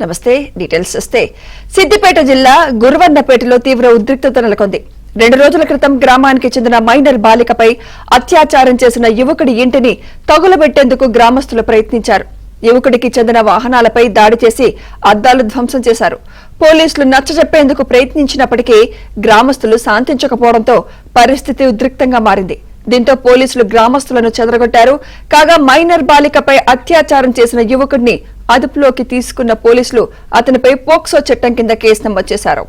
నమస్తే. డీటెయిల్స్ వస్తే సిద్దిపేట జిల్లా గురువన్నపేటలో తీవ్ర ఉద్రిక్తత నెలకొంది. 2 రోజుల క్రితం గ్రామానికి చెందిన మైనర్ బాలికపై అత్యాచారం చేసిన యువకుడి ఇంటిని తగులబెట్టేందుకు గ్రామస్తులు ప్రయత్నించారు. యువకుడికి చెందిన వాహనాలపై దాడి చేసి అద్దాలు ధ్వంసం చేశారు. పోలీసులు నచ్చజెప్పేందుకు ప్రయత్నించినప్పటికీ గ్రామస్తులు శాంతించకపోవడంతో పరిస్థితి ఉద్రిక్తంగా మారింది. దీంతో పోలీసులు గ్రామస్తులను చెదరగొట్టారు. కాగా మైనర్ బాలికపై అత్యాచారం చేసిన యువకుడిని అదుపులోకి తీసుకున్న పోలీసులు అతనిపై పోక్సో చట్టం కింద కేసు నమోదు చేశారు.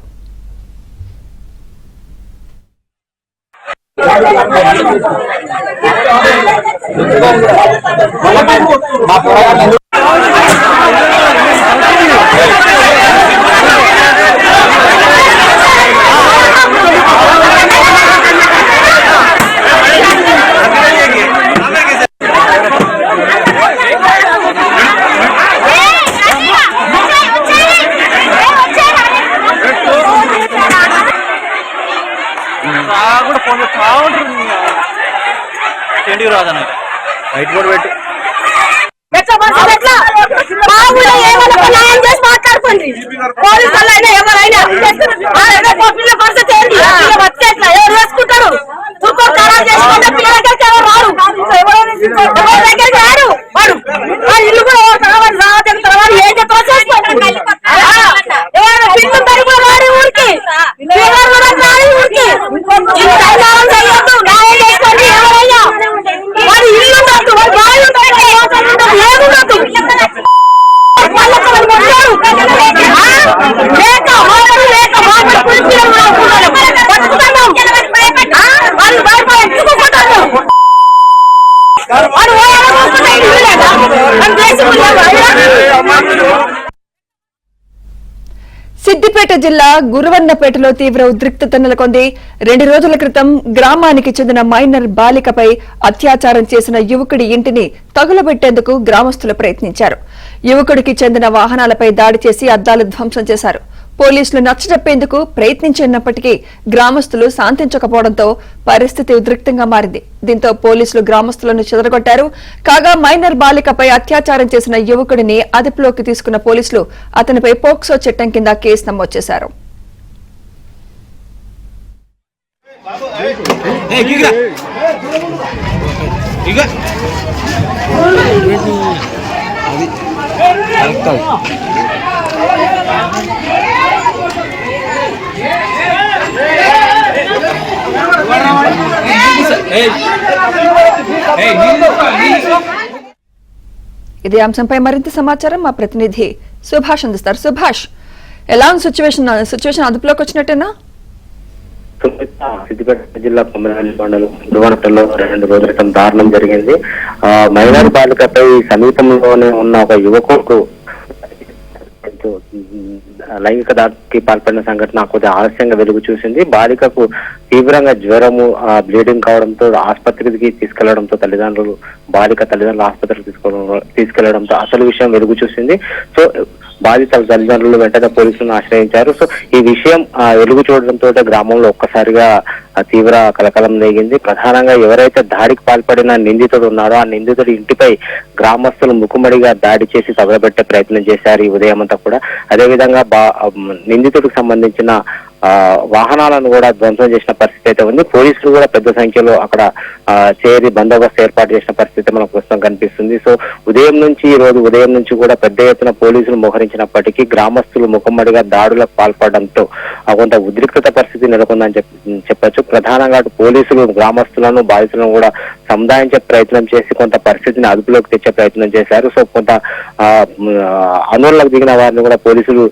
సిద్దిపేట జిల్లా గురువన్నపేటలో తీవ్ర ఉద్రిక్తత నెలకొంది. 2 రోజుల క్రితం గ్రామానికి చెందిన మైనర్ బాలికపై అత్యాచారం చేసిన యువకుడి ఇంటిని తగులబెట్టేందుకు గ్రామస్తులు ప్రయత్నించారు. యువకుడికి చెందిన వాహనాలపై దాడి చేసి అద్దాలు ధ్వంసం చేశారు. పోలీసులు నచ్చజెప్పేందుకు ప్రయత్నించినప్పటికీ గ్రామస్తులు శాంతించకపోవడంతో పరిస్థితి ఉద్రిక్తంగా మారింది. దీంతో పోలీసులు గ్రామస్తులను చెదరగొట్టారు. కాగా మైనర్ బాలికపై అత్యాచారం చేసిన యువకుడిని అదుపులోకి తీసుకున్న పోలీసులు అతనిపై పోక్సో చట్టం కింద కేసు నమోదు చేశారు. ఇదే అంశంపై మరింత సమాచారం మా ప్రతినిధి సుభాష్ అందిస్తారు. సుభాష్, ఎలా ఉంది సిచ్యువేషన్ అదుపులోకి వచ్చినట్టేనా? సిద్దిపేట జిల్లా కొమ్మరవెల్లి మండలం గురువన్నపేటలో 2 రోజుల క్రితం దారుణం జరిగింది. మైనర్ బాలికపై సమీపంలోనే ఉన్న ఒక యువకుడు లైంగిక దాడికి పాల్పడిన సంఘటన కొద్దిగా ఆలస్యంగా వెలుగు చూసింది. బాలికకు తీవ్రంగా జ్వరము, బ్లీడింగ్ కావడంతో ఆసుపత్రికి తీసుకెళ్లడంతో బాలిక తల్లిదండ్రులు ఆసుపత్రికి తీసుకెళ్లడంతో అసలు విషయం వెలుగు చూసింది. సో బాధిత తల్లిదండ్రులు వెంటనే పోలీసులను ఆశ్రయించారు. సో ఈ విషయం వెలుగు చూడడంతో గ్రామంలో ఒక్కసారిగా తీవ్ర కలకలం రేగింది. ప్రధానంగా ఎవరైతే దాడికి పాల్పడిన నిందితుడు ఉన్నారో ఆ నిందితుడి ఇంటిపై గ్రామస్తులు ముక్కుమడిగా దాడి చేసి తగలబెట్టే ప్రయత్నం చేశారు ఈ ఉదయం అంతా కూడా. అదేవిధంగా నిందితుడికి సంబంధించిన వాహనాలను కూడా ధ్వంసం చేసిన పరిస్థితి అయితే ఉంది. పోలీసులు కూడా పెద్ద సంఖ్యలో అక్కడ చేరి బందోబస్తు ఏర్పాటు చేసిన పరిస్థితి మనకు ప్రస్తుతం కనిపిస్తుంది. సో ఈ రోజు ఉదయం నుంచి కూడా పెద్ద ఎత్తున పోలీసులు మోహరించినప్పటికీ గ్రామస్తులు ముఖమ్మడిగా దాడులకు పాల్పడడంతో కొంత ఉద్రిక్తత పరిస్థితి నెలకొందని చెప్పొచ్చు. ప్రధానంగా పోలీసులు గ్రామస్తులను బాధితులను కూడా సముదాయించే ప్రయత్నం చేసి కొంత పరిస్థితిని అదుపులోకి తెచ్చే ప్రయత్నం చేశారు. సో కొంత ఆందోళనకు దిగిన వారిని కూడా పోలీసులు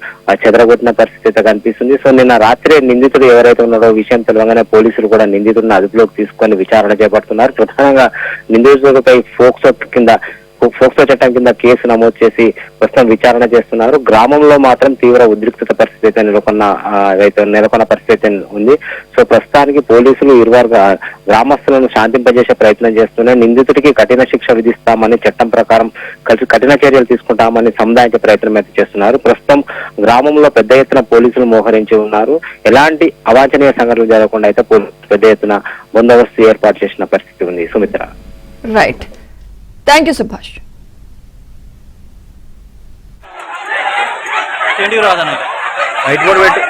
చెదరగొట్టిన పరిస్థితి అయితే కనిపిస్తుంది. సో నిన్న రాత్రి నిందితుడు ఎవరైతే ఉన్నారో విషయం తెలవగానే పోలీసులు కూడా నిందితుడిని అదుపులోకి తీసుకొని విచారణ చేపడుతున్నారు. ప్రధానంగా నిందితుడిపై పోక్సో చట్టం కింద కేసు నమోదు చేసి ప్రస్తుతం విచారణ చేస్తున్నారు. గ్రామంలో మాత్రం తీవ్ర ఉద్రిక్తత పరిస్థితి అయితే నెలకొన్న పరిస్థితి ఉంది. సో ప్రస్తుతానికి పోలీసులు ఇరువారు గ్రామస్తులను శాంతింపజేసే ప్రయత్నం చేస్తూనే నిందితుడికి కఠిన శిక్ష విధిస్తామని, చట్టం ప్రకారం కఠిన చర్యలు తీసుకుంటామని సముదాయించే ప్రయత్నం అయితే చేస్తున్నారు. ప్రస్తుతం గ్రామంలో పెద్ద ఎత్తున పోలీసులు మోహరించి ఉన్నారు. ఎలాంటి అవాంఛనీయ సంఘటనలు జరగకుండా అయితే పోలీసులు పెద్ద ఎత్తున బందోబస్తు ఏర్పాటు చేసిన పరిస్థితి ఉంది. Sumitra. Right, thank you Subhash. ఇంటికి రాదన్నట్టు వైట్ బోర్డ్ పెట్టి